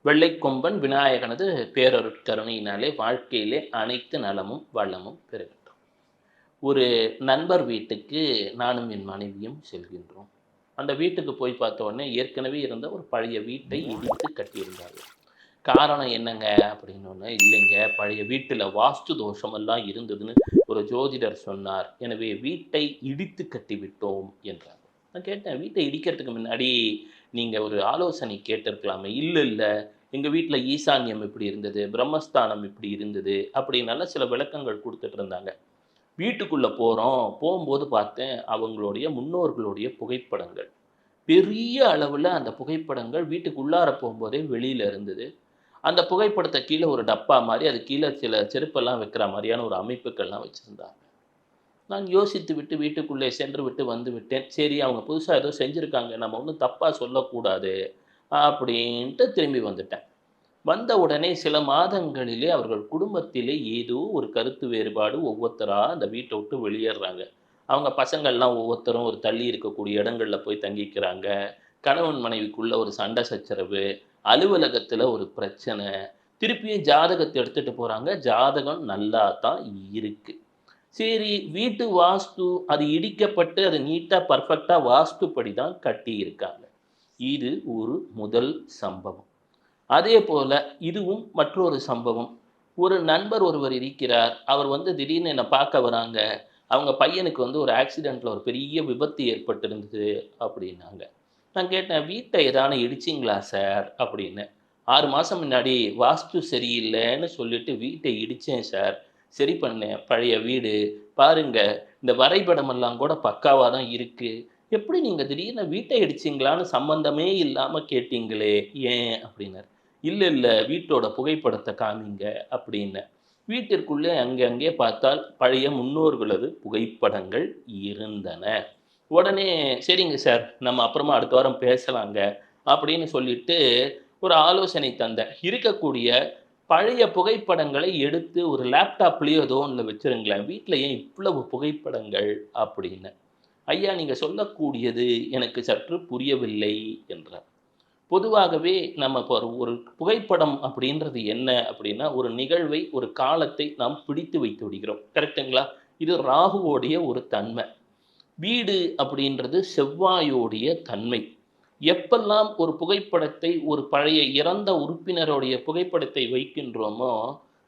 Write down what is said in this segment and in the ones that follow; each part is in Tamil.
வெள்ளைக்கொம்பன் விநாயகனது பேரருட்கருணையினாலே வாழ்க்கையிலே அனைத்து நலமும் வளமும் பெறுகின்றோம். ஒரு நண்பர் வீட்டுக்கு நானும் என் மனைவியும் செல்கின்றோம். அந்த வீட்டுக்கு போய் பார்த்த உடனே ஏற்கனவே இருந்த ஒரு பழைய வீட்டை இடித்து கட்டியிருந்தார்கள். காரணம் என்னங்க அப்படின்னோடனே, இல்லைங்க பழைய வீட்டில வாஸ்து தோஷமெல்லாம் இருந்ததுன்னு ஒரு ஜோதிடர் சொன்னார். எனவே வீட்டை இடித்து கட்டிவிட்டோம் என்றார். நான் கேட்டேன், வீட்டை இடிக்கிறதுக்கு முன்னாடி நீங்க ஒரு ஆலோசனை கேட்டிருக்கலாமே. இல்ல எங்க வீட்ல ஈசான்யம் இப்படி இருந்தது, பிரம்மஸ்தானம் இப்படி இருந்தது அப்படின்னெல்லாம் சில விளக்கங்கள் குடுத்துட்டு இருந்தாங்க. வீட்டுக்குள்ள போறோம். போம்போது பார்த்தேன், அவங்களுடைய முன்னோர்களுடைய புகைப்படங்கள். பெரிய அளவுல அந்த புகைப்படங்கள் வீட்டுக்குள்ளார போம்போதே வெளியில இருந்தது. அந்த புகைப்படத்த கீழ ஒரு டப்பா மாரி, அது கீழ சில செருப்பெல்லாம் வைக்கிற மாரியான ஒரு அமைப்புக்கள்லாம் வச்சிருந்தாங்க. நான் யோசித்து விட்டு வீட்டுக்குள்ளே சென்று விட்டு வந்து விட்டேன். சரி அவங்க புதுசா ஏதோ செஞ்சிருக்காங்க. நம்ம ஒண்ணும் தப்பா சொல்லக்கூடாது. அப்படின்ட்டு திரும்பி வந்துட்டேன். வந்த உடனே சில மாதங்களிலே அவர்கள் குடும்பத்திலே ஏதோ ஒரு கருத்து வேறுபாடு ஒவ்வொருத்தரா அந்த வீட்ட விட்டு வெளியேறுறாங்க. அவங்க பசங்கள்லாம் ஒவ்வொருத்தரும் ஒரு தள்ளி இருக்கக்கூடிய இடங்கள்ல போய் தங்கிக்கிறாங்க. கணவன் மனைவிக்குள்ள ஒரு சண்டை சச்சரவு, அலுவலகத்தில ஒரு பிரச்சனை. திருப்பியும் ஜாதகத்த எடுத்துட்டு போறாங்க. ஜாதகம் நல்லா தான் இருக்கு. சரி வீட்டு வாஸ்து அது இடிக்கப்பட்டு அது நீட்டா பெர்ஃபெக்ட்டா வாஸ்துப்படி தான் கட்டியிருக்காங்க. இது ஒரு முதல் சம்பவம். அதேபோல இதுவும் மற்றொரு சம்பவம். ஒரு நண்பர் ஒருவர் இருக்கிறார். அவர் வந்து திடீர்னு என்ன பார்க்க வராங்க. அவங்க பையனுக்கு வந்து ஒரு ஆக்சிடென்ட்ல ஒரு பெரிய விபத்து ஏற்பட்டிருந்தது அப்படின்னாங்க. நான் கேட்டேன், "வீட்ட ஏதான இடிச்சீங்களா சார்?" அப்படின்னேன். 6 மாசம் முன்னாடி வாஸ்து சரியில்லன்னு சொல்லிட்டு வீட்ட இடிச்சேன் சார். சரி பண்ணேன். பழைய வீடு. பாருங்க, இந்த வரைபடமெல்லாம் கூட பக்காவா தான் இருக்கு. எப்படி நீங்க திடீர்னு வீட்ட இடிச்சீங்களான்னு சம்மந்தமே இல்லாம கேட்டீங்களே, ஏன்? அப்படின்னாரு. இல்ல. வீட்டோட புகைப்படத்த காமிங்க அப்டின்னேன். வீட்டிற்குள்ளே அங்கே பார்த்தால் பழைய முன்னோர்களது புகைப்படங்கள் இருந்தன. உடனே சரிங்க சார், நம்ம அப்புறமா அடுத்த வாரம் பேசலாங்க அப்படின்னு சொல்லிட்டு ஒரு ஆலோசனை தந்தேன். இருக்கக்கூடிய பழைய புகைப்படங்களை எடுத்து ஒரு லேப்டாப்லயோ ஏதோ ஒண்ணுல வச்சுருங்களேன். வீட்ல ஏன் இவ்வளவு புகைப்படங்கள் அப்படின்னு. ஐயா நீங்க சொல்லக்கூடியது எனக்கு சற்று புரியவில்லை என்றார். பொதுவாகவே நம்ம இப்போ ஒரு ஒரு புகைப்படம் அப்படின்றது என்ன அப்படின்னா, ஒரு நிகழ்வை, ஒரு காலத்தை நாம் பிடித்து வைத்து விடுகிறோம். கரெக்ட்டுங்களா? இது ராகுவோடைய ஒரு தன்மை. வீடு அப்படின்றது செவ்வாயோடைய தன்மை. எப்பல்லாம் ஒரு புகைப்படத்தை ஒரு பழைய இறந்த உறுப்பினருடைய புகைப்படத்தை வைக்கின்றோமோ,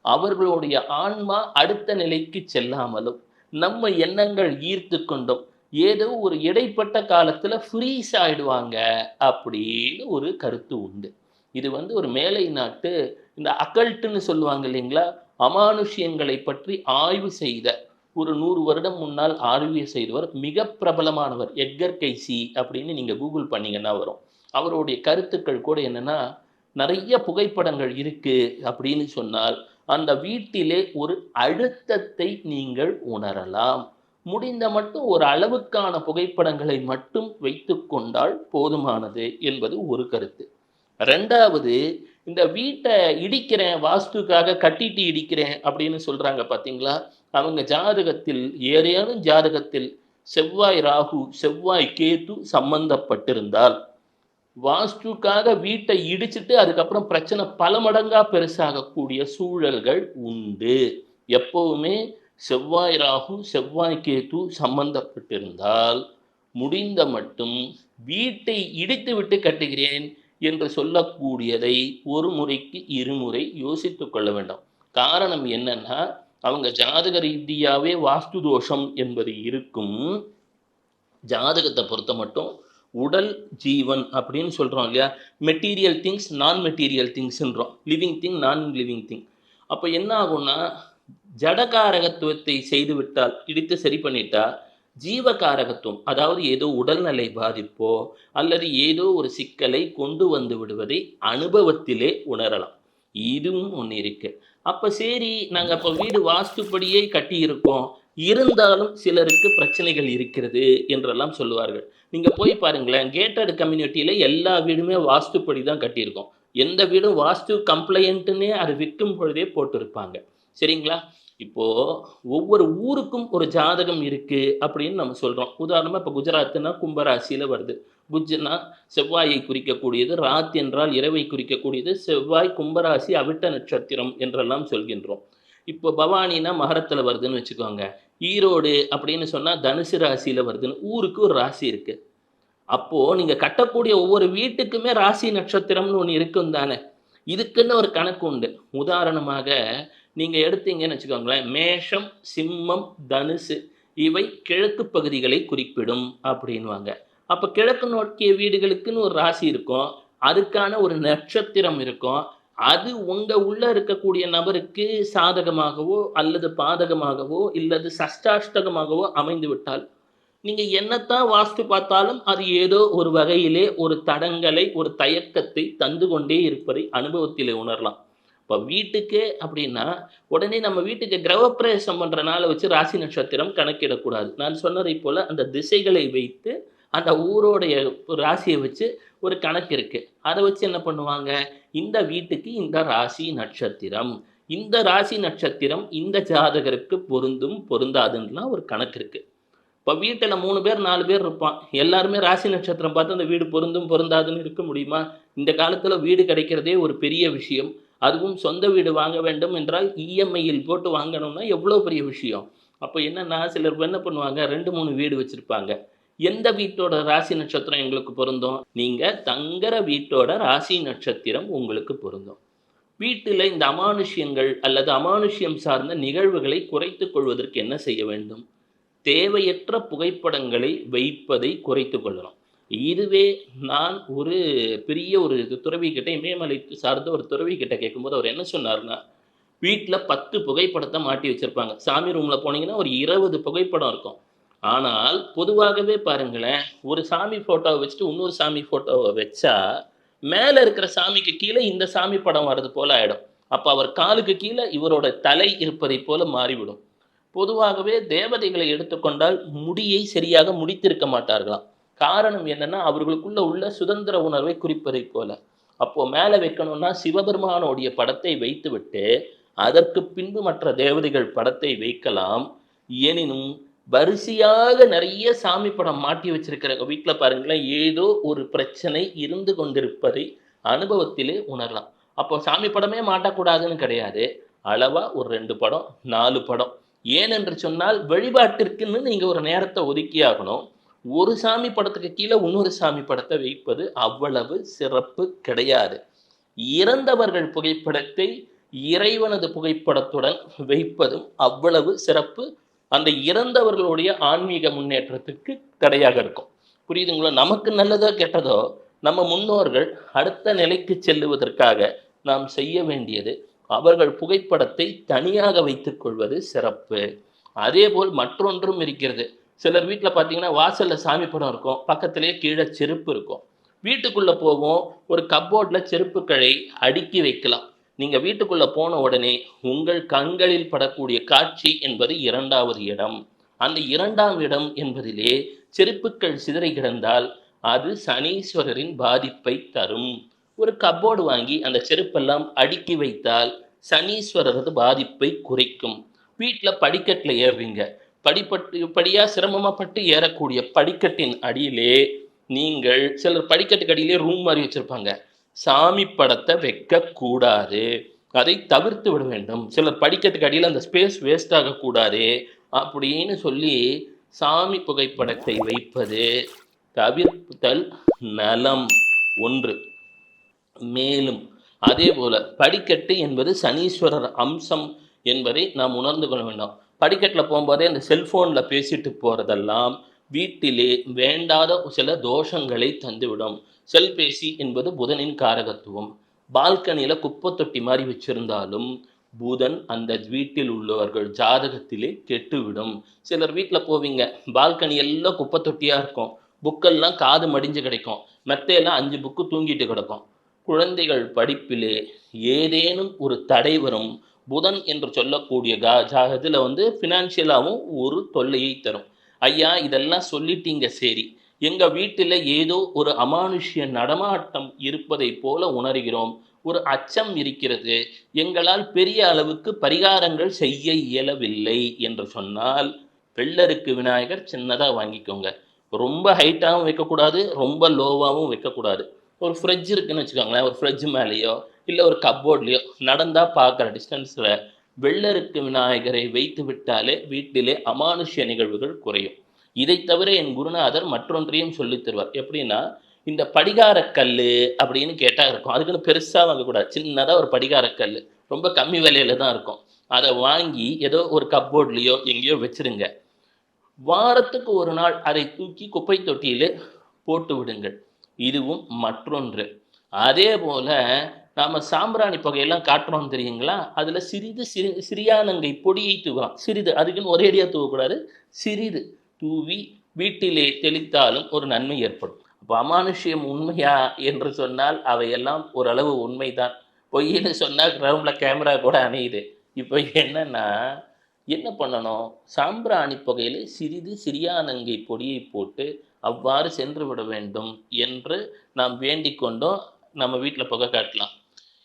அவர்களுடைய ஆன்மா அடுத்த நிலைக்கு செல்லாமலும், நம்ம எண்ணங்கள் ஈர்த்து கொண்டும், ஏதோ ஒரு இடைப்பட்ட காலத்துல ஃப்ரீஸ் ஆயிடுவாங்க அப்படின்னு ஒரு கருத்து உண்டு. இது வந்து ஒரு மேலை நாட்டு இந்த அக்கல்ட்டுன்னு சொல்லுவாங்க இல்லைங்களா? அமானுஷ்யங்களை பற்றி ஆய்வு செய்த ஒரு 100 வருடம் முன்னால் ஆய்வு செய்தவர் மிக பிரபலமானவர். எட்கர் கெய்சி அப்படின்னு நீங்க கூகுள் பண்ணீங்கன்னா வரும். அவருடைய கருத்துக்கள் கூட என்னன்னா, நெறைய புகைப்படங்கள் இருக்கு அப்படின்னு சொன்னால், அந்த வீட்டிலே ஒரு அழுத்தத்தை நீங்கள் உணரலாம். முடிந்த மட்டும் ஒரு அளவுக்கான புகைப்படங்களை மட்டும் வைத்துக் கொண்டால் போதுமானது என்பது ஒரு கருத்து. 2வது இந்த வீட்ட இடிக்கிறேன், வாஸ்துக்காக கட்டிட்டு இடிக்கிறேன் அப்படின்னு சொல்றாங்க பார்த்தீங்களா? அவங்க ஜாதகத்தில் ஏதேனும் ஜாதகத்தில் செவ்வாய் ராகு, செவ்வாய் கேது சம்பந்தப்பட்டிருந்தால், வாஸ்துக்காக வீட்ட இடிச்சுட்டு அதுக்கப்புறம் பிரச்சனை பல மடங்கா பெருசாகக்கூடிய சூழல்கள் உண்டு. எப்பவுமே செவ்வாய் ராகு, செவ்வாய் கேது சம்பந்தப்பட்டிருந்தால், முடிந்த மட்டும் வீட்டை இடித்துவிட்டு கட்டுகிறேன் என்று சொல்லக்கூடியதை ஒரு முறைக்கு இருமுறை யோசித்துக் கொள்ள வேண்டும். காரணம் என்னன்னா, அவங்க ஜாதக ரீதியாவே வாஸ்து தோஷம் என்பது இருக்கும். ஜாதகத்த பொறுத்தமட்டும் உடல், ஜீவன் அப்படின்னு சொல்றோம் இல்லையா? மெட்டீரியல் திங்ஸ், நான் மெட்டீரியல் திங்ஸ்ன்றோம். Living thing, non living thing. அப்ப என்ன ஆகும்னா, ஜடகாரகத்துவத்தை செய்துவிட்டால், இடித்து சரி பண்ணிட்டா, ஜீவகாரகத்துவம் அதாவது ஏதோ உடல்நிலை பாதிப்போ, அல்லது ஏதோ ஒரு சிக்கலை கொண்டு வந்து விடுவதை அனுபவத்திலே உணரலாம். இதுவும் ஒண்ணு இருக்கு. அப்ப சரி, நாங்க அப்ப வீடு வாஸ்துப்படியே கட்டியிருக்கோம். இருந்தாலும் சிலருக்கு பிரச்சனைகள் இருக்கிறது என்றெல்லாம் சொல்லுவார்கள். நீங்க போய் பாருங்களேன், கேட்டட் கம்யூனிட்டில எல்லா வீடுமே வாஸ்துப்படி தான் கட்டியிருக்கோம். எந்த வீடும் வாஸ்து கம்ப்ளையன்ட்ன்னே அது விக்கும் பொழுதே போட்டிருப்பாங்க. சரிங்களா? இப்போ ஒவ்வொரு ஊருக்கும் ஒரு ஜாதகம் இருக்கு அப்படின்னு நம்ம சொல்றோம். உதாரணமா இப்ப குஜராத்னா கும்பராசியில வருது. குஜ்னா செவ்வாயை குறிக்கக்கூடியது, ராத் என்றால் இரவை குறிக்கக்கூடியது, செவ்வாய் கும்பராசி அவிட்ட நட்சத்திரம் என்றெல்லாம் சொல்கின்றோம். இப்போ பவானினா மகரத்துல வருதுன்னு வச்சுக்கோங்க. ஈரோடு அப்படின்னு சொன்னா தனுசு ராசியில வருதுன்னு ஊருக்கு ஒரு ராசி இருக்கு. அப்போ நீங்க கட்டக்கூடிய ஒவ்வொரு வீட்டுக்குமே ராசி நட்சத்திரம்னு ஒண்ணு இருக்கும் தானே! இதுக்குன்னு ஒரு கணக்கு உண்டு. உதாரணமாக நீங்க எடுத்தீங்கன்னு வச்சுக்கோங்களேன், மேஷம், சிம்மம், தனுசு இவை கிழக்கு பகுதிகளை குறிப்பிடும் அப்படின்னுவாங்க. அப்ப கிழக்கு நோக்கிய வீடுகளுக்குன்னு ஒரு ராசி இருக்கும். அதுக்கான ஒரு நட்சத்திரம் இருக்கும். அது உங்க உள்ள இருக்கக்கூடிய நபருக்கு சாதகமாகவோ, அல்லது பாதகமாகவோ, இல்லது சஷ்டாஷ்டகமாகவோ அமைந்து விட்டால் நீங்க என்னத்தான் வாஸ்து பார்த்தாலும், அது ஏதோ ஒரு வகையிலே ஒரு தடங்கலை, ஒரு தயக்கத்தை தந்து கொண்டே இருப்பதை அனுபவத்திலே உணரலாம். இப்ப வீட்டுக்கே அப்படின்னா, உடனே நம்ம வீட்டுக்கு கிரகப்பிரவேசம் பண்ற நாள வச்சு ராசி நட்சத்திரம் கணக்கிடக்கூடாது. நான் சொன்னதைப் போல அந்த திசைகளை வைத்து, அந்த ஊரோடைய ராசிய வச்சு ஒரு கணக்கு இருக்கு. அத வச்சு என்ன பண்ணுவாங்க, இந்த வீட்டுக்கு இந்த ராசி நட்சத்திரம். இந்த ராசி நட்சத்திரம் இந்த ஜாதகருக்கு பொருந்தும், பொருந்தாதுன்னுலாம் ஒரு கணக்கு இருக்கு. இப்ப வீட்டுல 3 பேர், 4 பேர் இருப்பான். எல்லாருமே ராசி நட்சத்திரம் பார்த்து அந்த வீடு பொருந்தும், பொருந்தாதுன்னு இருக்க முடியுமா? இந்த காலத்துல வீடு கிடைக்கிறதே ஒரு பெரிய விஷயம். அதுவும் சொந்த வீடு வாங்க வேண்டும் என்றால் இஎம்ஐயில் போட்டு வாங்கணும்னா எவ்வளோ பெரிய விஷயம். அப்ப என்னன்னா, சிலர் என்ன பண்ணுவாங்க 2, 3 வீடு வச்சிருப்பாங்க. எந்த வீட்டோட ராசி நட்சத்திரம் எங்களுக்கு பொருந்தும்? நீங்க தங்குற வீட்டோட ராசி நட்சத்திரம் உங்களுக்கு பொருந்தும். வீட்டில இந்த அமானுஷ்யங்கள் அல்லது அமானுஷ்யம் சார்ந்த நிகழ்வுகளை குறைத்துக் கொள்வதற்கு என்ன செய்ய வேண்டும்? தேவையற்ற புகைப்படங்களை வைப்பதை குறைத்துக் கொள்ளலாம். இதுவே நான் ஒரு பெரிய ஒரு துறவிகிட்ட இமயமலை சார்ந்த ஒரு துறவிகிட்ட கேட்கும்போது அவர் என்ன சொன்னாருன்னா, வீட்ல 10 புகைப்படத்த மாட்டி வச்சிருப்பாங்க. சாமி ரூம்ல போனீங்கன்னா ஒரு 20 புகைப்படம் இருக்கும். ஆனால் பொதுவாகவே பாருங்களேன், ஒரு சாமி ஃபோட்டோவ வச்சுட்டு இன்னொரு சாமி ஃபோட்டோவ வச்சா, மேல இருக்கிற சாமிக்கு கீழ இந்த சாமி படம் வர்றது போல ஆயிடும். அப்ப அவர் காலுக்கு கீழ இவரோட தலை இருப்பதைப் போல மாறிவிடும். பொதுவாகவே தேவதைகளை எடுத்துக்கொண்டால் முடியை சரியாக முடித்திருக்க மாட்டார்களாம். காரணம் என்னன்னா, அவர்களுக்குள்ள உள்ள சுதந்திர உணர்வை குறிப்பதைப் போல. அப்போ மேல வைக்கணும்னா சிவபெருமானுடைய படத்தை வைத்துவிட்டு, அதற்கு பின்பு மற்ற தேவதைகள் படத்தை வைக்கலாம். எனினும் வரிசையாக நெறைய சாமி படம் மாட்டி வச்சிருக்கிற வீட்ல பாருங்களேன், ஏதோ ஒரு பிரச்சனை இருந்து கொண்டிருப்பதை அனுபவத்திலே உணரலாம். அப்போ சாமி படமே மாட்டக்கூடாதுன்னு கிடையாது. அளவா ஒரு 2 படம், 4 படம். ஏனென்று சொன்னால், வழிபாட்டிற்குன்னு நீங்க ஒரு நேரத்த ஒதுக்கியாகணும். ஒரு சாமி படத்துக்கு கீழ இன்னொரு சாமி படத்த வைப்பது அவ்வளவு சிறப்பு கிடையாது. இறந்தவர்கள் புகைப்படத்தை இறைவனது புகைப்படத்துடன் வைப்பதும் அவ்வளவு சிறப்பு. அந்த இறந்தவர்களுடைய ஆன்மீக முன்னேற்றத்துக்கு தடையாக இருக்கும். புரியுதுங்களா? நமக்கு நல்லதோ, கெட்டதோ, நம்ம முன்னோர்கள் அடுத்த நிலைக்கு செல்லுவதற்காக நாம் செய்ய வேண்டியது அவர்கள் புகைப்படத்தை தனியாக வைத்துக் கொள்வது சிறப்பு. அதேபோல் மற்றொன்றும் இருக்கிறது. சிலர் வீட்ல பார்த்தீங்கன்னா, வாசல்ல சாமி படம் இருக்கும். பக்கத்திலேயே கீழ செருப்பு இருக்கும். வீட்டுக்குள்ள போவோம். ஒரு கப்போர்ட்ல செருப்புக்களை அடுக்கி வைக்கலாம். நீங்க வீட்டுக்குள்ள போன உடனே உங்கள் கண்களில் படக்கூடிய காட்சி என்பது 2வது இடம். அந்த 2ஆம் இடம் என்பதிலே செருப்புக்கள் சிதறி கிடந்தால் அது சனீஸ்வரரின் பாதிப்பை தரும். ஒரு கப்போர்டு வாங்கி அந்த செருப்பெல்லாம் அடுக்கி வைத்தால் சனீஸ்வரரது பாதிப்பை குறைக்கும். வீட்ல படிக்கட்டுல ஏறுறீங்க. படியா சிரமமா பட்டு ஏறக்கூடிய படிக்கட்டின் அடியிலே நீங்கள் சிலர் படிக்கட்டுக்கு அடியிலே ரூம் மாரி வச்சிருப்பாங்க. சாமி படத்த வைக்கக்கூடாது. அதை தவிர்த்து விட வேண்டும். சிலர் படிக்கட்டுக்கு அடியில அந்த ஸ்பேஸ் வேஸ்ட் ஆகக்கூடாது அப்படின்னு சொல்லி சாமி புகைப்படத்தை வைப்பது தவிர்த்தல் நலம். 1. மேலும் அதேபோல படிக்கட்டு என்பது சனீஸ்வரர் அம்சம் என்பதை நாம் உணர்ந்து கொள்ள வேண்டும். படிக்கட்டுல போம்போதே அந்த செல்ஃபோன்ல பேசிட்டு போறதெல்லாம் வீட்டிலே வேண்டாத சில தோஷங்களை தந்துவிடும். செல்பேசி என்பது புதனின் காரகத்துவம். பால்கனியில குப்பை தொட்டி மாரி வச்சிருந்தாலும் புதன் அந்த வீட்டில் உள்ளவர்கள் ஜாதகத்திலே கெட்டுவிடும். சிலர் வீட்ல போவீங்க, பால்கனி எல்லாம் குப்பை தொட்டியா இருக்கும். புக்கெல்லாம் காது மடிஞ்சு கிடைக்கும். மெத்தையெல்லாம் 5 புக்கு தூங்கிட்டு கிடக்கும். குழந்தைகள் படிப்பிலே ஏதேனும் ஒரு தடை வரும். புதன் என்று சொல்லக்கூடிய இதில் வந்து ஃபினான்ஷியலாகவும் ஒரு தொல்லையை தரும். ஐயா இதெல்லாம் சொல்லிட்டீங்க சரி, எங்கள் வீட்டில் ஏதோ ஒரு அமானுஷ்ய நடமாட்டம் இருப்பதை போல உணர்கிறோம். ஒரு அச்சம் இருக்கிறது, எங்களால் பெரிய அளவுக்கு பரிகாரங்கள் செய்ய இயலவில்லை என்று சொன்னால், வெள்ளருக்கு விநாயகர் சின்னதா வாங்கிக்கோங்க. ரொம்ப ஹைட்டாவும் வைக்கக்கூடாது, ரொம்ப லோவாவும் வைக்கக்கூடாது. ஒரு ஃப்ரிட்ஜ் இருக்குன்னு வச்சுக்கோங்களேன், ஒரு ஃப்ரிட்ஜ் மேலேயோ, இல்ல ஒரு கப்போர்ட்லயோ நடந்தா பார்க்குற டிஸ்டன்ஸ்ல வெள்ளருக்கு விநாயகரை வைத்து விட்டாலே வீட்டிலே அமானுஷ்ய நிகழ்வுகள் குறையும். இதைத் தவிர என் குருநாதர் மற்றொன்றையும் சொல்லித் தருவார். எப்படின்னா, இந்த படிகாரக் கல்லு அப்படின்னு கேட்டா இருக்கும். அதுக்குன்னு பெருசா வாங்கக்கூடாது. சின்னதா ஒரு படிகாரக் கல்லு. ரொம்ப கம்மி விலையில தான் இருக்கும். அத வாங்கி ஏதோ ஒரு கப்போர்ட்லயோ எங்கேயோ வச்சுருங்க. வாரத்துக்கு ஒரு நாள் அதை தூக்கி குப்பை தொட்டியிலே போட்டு விடுங்கள். இதுவும் மற்றொன்று. அதேபோல நாம சாம்பிராணி புகையெல்லாம் காட்டுறோம் தெரியுங்களா? அதுல சிறிது சிறியானங்கை பொடியை தூவலாம். சிறிது அதுக்குன்னு ஒரேடியா தூவக்கூடாது. சிறிது தூவி வீட்டிலே தெளித்தாலும் ஒரு நன்மை ஏற்படும். அப்ப அமானுஷ்யம் உண்மையா என்று சொன்னால் அவையெல்லாம் ஓரளவு உண்மைதான். பொய்ன்னு சொன்னா ரூம்ல கேமரா கூட அணையுது. இப்ப என்னன்னா, என்ன பண்ணணும்? சாம்பிராணி புகையிலே சிறிது சிறியானங்கை பொடியை போட்டு அவ்வாறு சென்று விட வேண்டும் என்று நாம் வேண்டிக் கொண்டோம். நம்ம வீட்ல புகை காட்டலாம்.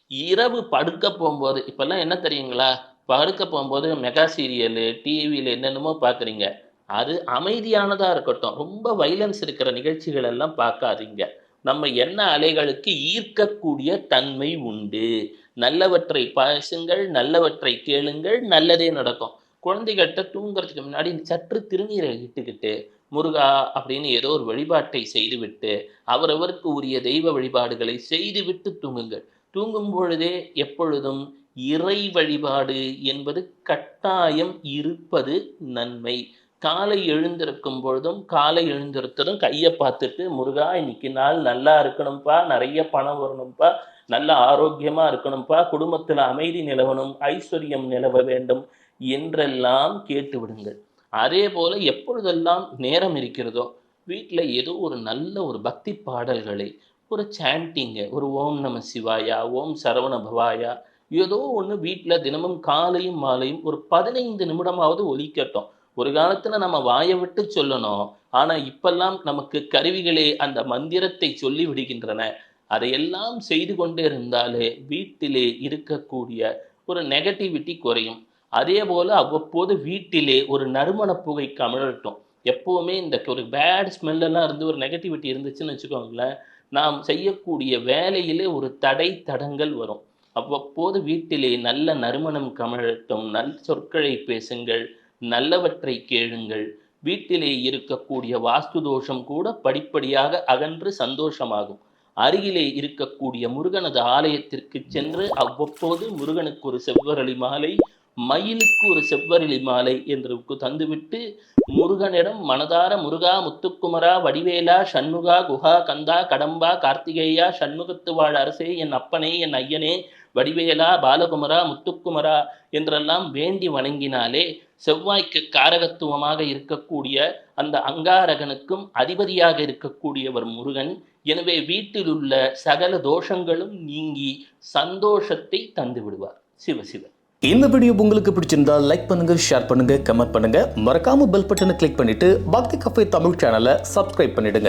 இரவு படுக்க போம்போது இப்பல்லாம் என்ன தெரியுங்களா? படுக்க போம்போது மெகா சீரியலு, டிவில என்னென்னமோ பார்க்குறீங்க. அது அமைதியானதா இருக்கட்டும். ரொம்ப வயலன்ஸ் இருக்கிற நிகழ்ச்சிகள் எல்லாம் பார்க்காதீங்க. நம்ம எண்ண அலைகளுக்கு ஈர்க்கக்கூடிய தன்மை உண்டு. நல்லவற்றை பேசுங்கள், நல்லவற்றை கேளுங்கள், நல்லதே நடக்கும். குழந்தைகள்ட்ட தூங்குறதுக்கு முன்னாடி சற்று திருநீரை இட்டுக்கிட்டு, முருகா அப்படின்னு ஏதோ ஒரு வழிபாட்டை செய்துவிட்டு, அவரவருக்கு உரிய தெய்வ வழிபாடுகளை செய்துவிட்டு தூங்குங்கள். தூங்கும் பொழுதே எப்பொழுதும் இறை வழிபாடு என்பது கட்டாயம் இருப்பது நன்மை. காலை எழுந்திருக்கும் பொழுதும், காலை எழுந்திருத்ததும் கைய பார்த்துட்டு, "முருகா இன்னைக்கு நாள் நல்லா இருக்கணும்ப்பா, நெறைய பணம் வரணும்ப்பா, நல்ல ஆரோக்கியமா இருக்கணும்ப்பா, குடும்பத்தில அமைதி நிலவணும், ஐஸ்வர்யம் நிலவ வேண்டும்" என்றெல்லாம் கேட்டு விடுங்கள். அதேபோல எப்பொழுதெல்லாம் நேரம் இருக்கிறதோ, வீட்ல ஏதோ ஒரு நல்ல ஒரு பக்தி பாடல்களை, ஒரு சாண்டிங்கு, ஒரு ஓம் நம சிவாயா, ஓம் சரவண பவாயா, ஏதோ ஒண்ணு வீட்ல தினமும் காலையும், மாலையும் ஒரு 15 நிமிடமாவது ஒலிக்கட்டும். ஒரு காலத்துல நம்ம வாய விட்டு சொல்லணும். ஆனா, இப்பல்லாம் நமக்கு கருவிகளே அந்த மந்திரத்தை சொல்லி விடுகின்றன. அதையெல்லாம் செய்து கொண்டே இருந்தாலே, வீட்டிலே இருக்கக்கூடிய ஒரு நெகட்டிவிட்டி குறையும். அதேபோல அவ்வப்போது வீட்டிலே ஒரு நறுமண புகை கமழட்டும். எப்பவுமே இந்த ஒரு பேட் ஸ்மெல் எல்லாம் இருந்து ஒரு நெகட்டிவிட்டி இருந்துச்சுன்னு வச்சுக்கோங்களேன், நாம் செய்யக்கூடிய வேலையிலே ஒரு தடை, தடங்கல் வரும். அவ்வப்போது வீட்டிலே நல்ல நறுமணம் கமழட்டும். சொற்களை பேசுங்கள். நல்லவற்றை கேளுங்கள். வீட்டிலே இருக்கக்கூடிய வாஸ்து தோஷம் கூட படிப்படியாக அகன்று சந்தோஷமாகும். அருகிலே இருக்கக்கூடிய முருகனது ஆலயத்திற்கு சென்று அவ்வப்போது முருகனுக்கு ஒரு செவ்வரளி மாலை, மயிலுக்கு ஒரு செவ்வரளி மாலை என்று தந்துவிட்டு, முருகனிடம் மனதார "முருகா, முத்துக்குமரா, வடிவேலா, சண்முகா, குஹா, கந்தா, கடம்பா, கார்த்திகேயா, சண்முகத்து வாழ் அரசே, என் அப்பனே, என் ஐயனே, வடிவேலா, பாலகுமரா, முத்துக்குமரா" என்றெல்லாம் வேண்டி வணங்கினாலே, செவ்வாய்க்கு காரகத்துவமாக இருக்கக்கூடிய அந்த அங்காரகனுக்கும் அதிபதியாக இருக்கக்கூடியவர் முருகன். எனவே வீட்டிலுள்ள சகல தோஷங்களும் நீங்கி சந்தோஷத்தை தந்து விடுவார். சிவ சிவ. இந்த வீடியோ உங்களுக்கு பிடிச்சிருந்தா லைக் பண்ணுங்க, ஷேர் பண்ணுங்க, கமெண்ட் பண்ணுங்க. மறக்காம பெல் பட்டனை கிளிக் பண்ணிட்டு பக்தி கஃபே தமிழ் சேனலை சப்ஸ்கிரைப் பண்ணிடுங்க.